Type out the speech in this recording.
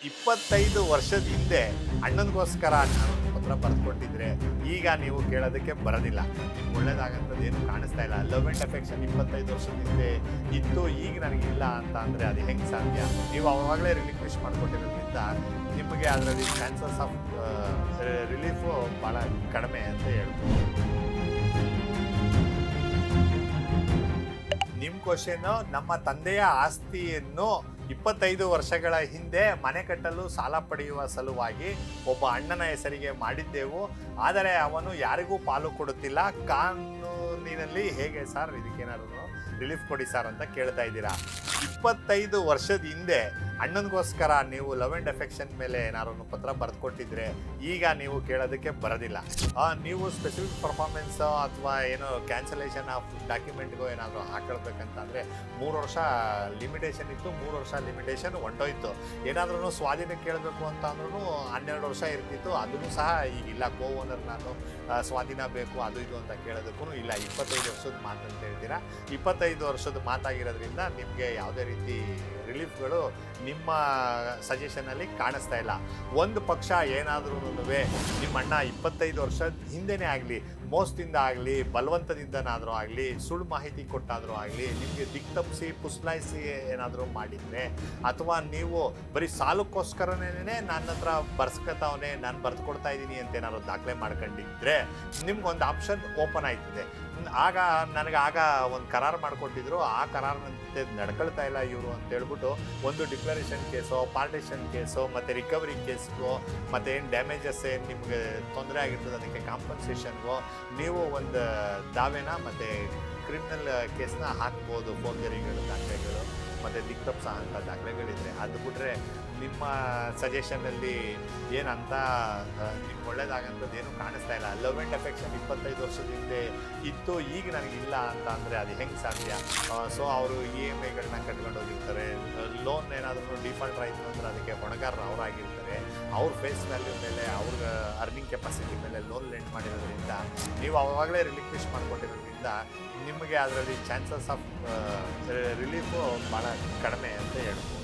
25 ವರ್ಷದ ಹಿಂದೆ ಅಣ್ಣನಿಗೋಸ್ಕರ ನಾನು ಪತ್ರ ಬರ್ಕೊಟ್ಟಿದ್ರೆ ಈಗ ನೀವು ಕೇಳೋದಕ್ಕೆ ಬರೋದಿಲ್ಲ. ನಿಮ್ಗೆ ಒಳ್ಳೇದಾಗಂಥದ್ದು ಏನು ಕಾಣಿಸ್ತಾ ಇಲ್ಲ. ಲವ್ ಆ್ಯಂಡ್ ಅಫೆಕ್ಷನ್ 25 ವರ್ಷದ ಹಿಂದೆ ಇತ್ತು, ಈಗ ನನಗಿಲ್ಲ ಅಂತ ಅಂದರೆ ಅದು ಹೆಂಗೆ ಸಾಧ್ಯ? ನೀವು ಅವಾಗಲೇ ರಿಲಿಕ್ವಿಶ್ ಮಾಡಿಕೊಟ್ಟಿರೋದ್ರಿಂದ ನಿಮಗೆ ಅದರಲ್ಲಿ ಚಾನ್ಸಸ್ ಆಫ್ ರಿಲೀಫು ಭಾಳ ಕಡಿಮೆ ಅಂತ ಹೇಳ್ಬೋದು. ನಿಮ್ಮ ಕ್ವಶನು, ನಮ್ಮ ತಂದೆಯ ಆಸ್ತಿಯನ್ನು 25 ವರ್ಷಗಳ ಹಿಂದೆ ಮನೆ ಕಟ್ಟಲು ಸಾಲ ಪಡೆಯುವ ಸಲುವಾಗಿ ಒಬ್ಬ ಅಣ್ಣನ ಹೆಸರಿಗೆ ಮಾಡಿದ್ದೆವು. ಆದರೆ ಅವನು ಯಾರಿಗೂ ಪಾಲು ಕೊಡುತ್ತಿಲ್ಲ. ಕಾನೂನಿನಲ್ಲಿ ಹೇಗೆ ಸರ್? ಇದಕ್ಕೇನಾದ್ರು ರಿಲೀಫ್ ಕೊಡಿ ಸರ್ ಅಂತ ಕೇಳ್ತಾ ಇದ್ದೀರಾ. 25 ವರ್ಷದ ಹಿಂದೆ ಅಣ್ಣನಿಗೋಸ್ಕರ ನೀವು ಲವ್ ಆ್ಯಂಡ್ ಅಫೆಕ್ಷನ್ ಮೇಲೆ ಏನಾದ್ರು ಪತ್ರ ಬರೆದುಕೊಟ್ಟಿದ್ರೆ ಈಗ ನೀವು ಕೇಳೋದಕ್ಕೆ ಬರೋದಿಲ್ಲ. ನೀವು ಸ್ಪೆಸಿಫಿಕ್ ಪರ್ಫಾರ್ಮೆನ್ಸ್ ಅಥವಾ ಏನೋ ಕ್ಯಾನ್ಸಲೇಷನ್ ಆಫ್ ಡಾಕ್ಯುಮೆಂಟ್ಗೂ ಏನಾದರೂ ಹಾಕೊಳ್ಬೇಕಂತಂದರೆ 3 ವರ್ಷ ಲಿಮಿಟೇಷನ್ ಇತ್ತು. 3 ವರ್ಷ ಲಿಮಿಟೇಷನ್ ಹೊಂಟೋಯ್ತು. ಏನಾದ್ರೂ ಸ್ವಾಧೀನ ಕೇಳಬೇಕು ಅಂತ ಅಂದ್ರೂ 12 ವರ್ಷ ಇರ್ತಿತ್ತು. ಅದನ್ನು ಸಹ ಈಗಿಲ್ಲ. ಕೋ ಓನರ್ ನಾನು ಸ್ವಾಧೀನ ಬೇಕು ಅದು ಇದು ಅಂತ ಕೇಳೋದಕ್ಕೂ ಇಲ್ಲ. 25 ವರ್ಷದ ಮಾತು ಅಂತ ಹೇಳ್ತೀರಾ. 25 ವರ್ಷದ ಮಾತಾಗಿರೋದ್ರಿಂದ ನಿಮಗೆ ಯಾವುದೇ ರೀತಿ ರಿಲೀಫ್ಗಳು ನಿಮ್ಮ ಸಜೆಷನಲ್ಲಿ ಕಾಣಿಸ್ತಾ ಇಲ್ಲ. ಒಂದು ಪಕ್ಷ ಏನಾದ್ರೂ ನಿಮ್ಮ ಅಣ್ಣ 25 ವರ್ಷದ ಹಿಂದೆನೇ ಆಗಲಿ, ಮೋಸದಿಂದ ಆಗಲಿ, ಬಲವಂತದಿಂದನಾದರೂ ಆಗಲಿ, ಸುಳ್ಳು ಮಾಹಿತಿ ಕೊಟ್ಟಾದರೂ ಆಗಲಿ, ನಿಮಗೆ ದಿಕ್ ತಪ್ಪಿಸಿ ಪುಸ್ಲಾಯಿಸಿ ಏನಾದರೂ ಮಾಡಿದರೆ, ಅಥವಾ ನೀವು ಬರೀ ಸಾಲಕ್ಕೋಸ್ಕರನೇ ನನ್ನ ಹತ್ರ ಬರ್ಸ್ಕೊತಾವನೆ, ನಾನು ಬರೆದುಕೊಡ್ತಾ ಇದ್ದೀನಿ ಅಂತ ಏನಾದ್ರು ದಾಖಲೆ ಮಾಡ್ಕೊಂಡಿದ್ರೆ ನಿಮ್ಗೊಂದು ಆಪ್ಷನ್ ಓಪನ್ ಆಯ್ತದೆ. ಆಗ ನನಗೆ ಒಂದು ಕರಾರು ಮಾಡಿಕೊಟ್ಟಿದ್ರು, ಆ ಕರಾರಿನಂತೆ ನಡ್ಕೊಳ್ತಾ ಇಲ್ಲ ಇವರು ಅಂತ ಹೇಳ್ಬಿಟ್ಟು ಒಂದು ಡಿಕ್ಲರೇಷನ್ ಕೇಸೋ, ಪಾರ್ಟಿಷನ್ ಕೇಸೋ, ಮತ್ತು ರಿಕವರಿ ಕೇಸ್ಗೋ, ಮತ್ತು ಏನು ಡ್ಯಾಮೇಜಸ್ ಏನು ನಿಮಗೆ ತೊಂದರೆ ಆಗಿರ್ತದೆ ಅದಕ್ಕೆ ಕಾಂಪನ್ಸೇಷನ್ಗೋ ನೀವು ಒಂದು ದಾವೆನ ಮತ್ತು ಕ್ರಿಮಿನಲ್ ಕೇಸ್ನ ಹಾಕ್ಬೋದು. ಫೋರ್ಜರಿಗಳು ದಾಖಲೆಗಳು ಮತ್ತು ದಿಕ್ತಪ್ಸ ಅಂತ ದಾಖಲೆಗಳಿದ್ರೆ. ಅದು ಬಿಟ್ಟರೆ ನಿಮ್ಮ ಸಜೆಷನಲ್ಲಿ ಏನಂತ ನಿಮ್ಗೆ ಒಳ್ಳೇದಾಗಂಥದ್ದು ಏನು ಕಾಣಿಸ್ತಾ ಇಲ್ಲ. ಲವ್ ಆ್ಯಂಡ್ ಅಫೆಕ್ಷನ್ 25 ವರ್ಷದ ಹಿಂದೆ ಇತ್ತು, ಈಗ ನನಗಿಲ್ಲ ಅಂತ ಅಂದರೆ ಅದು ಹೆಂಗೆ ಸಾಧ್ಯ? ಸೊ ಅವರು EMIಗಳನ್ನ ಕಟ್ಕೊಂಡು ಹೋಗಿರ್ತಾರೆ. ಲೋನ್ ಏನಾದರೂ ಡಿಫಾಲ್ಟ್ ಆಯಿತು ಅಂದರೆ ಅದಕ್ಕೆ ಹೊಣೆಗಾರರು ಅವರಾಗಿರ್ತಾರೆ. ಅವ್ರ ಫೇಸ್ ವ್ಯಾಲ್ಯೂ ಮೇಲೆ, ಅವ್ರ ಅರ್ನಿಂಗ್ ಕೆಪಾಸಿಟಿ ಮೇಲೆ ಲೋನ್ ಲೆಂಡ್ ಮಾಡಿರೋದ್ರಿಂದ, ನೀವು ಅವಾಗಲೇ ರಿಲಿಕ್ವಿಶ್ ಮಾಡಿಕೊಟ್ಟಿರೋದ್ರಿಂದ ನಿಮಗೆ ಅದರಲ್ಲಿ ಚಾನ್ಸಸ್ ಆಫ್ ರಿಲೀಫು ಭಾಳ ಕಡಿಮೆ ಅಂತ ಹೇಳ್ಬೋದು.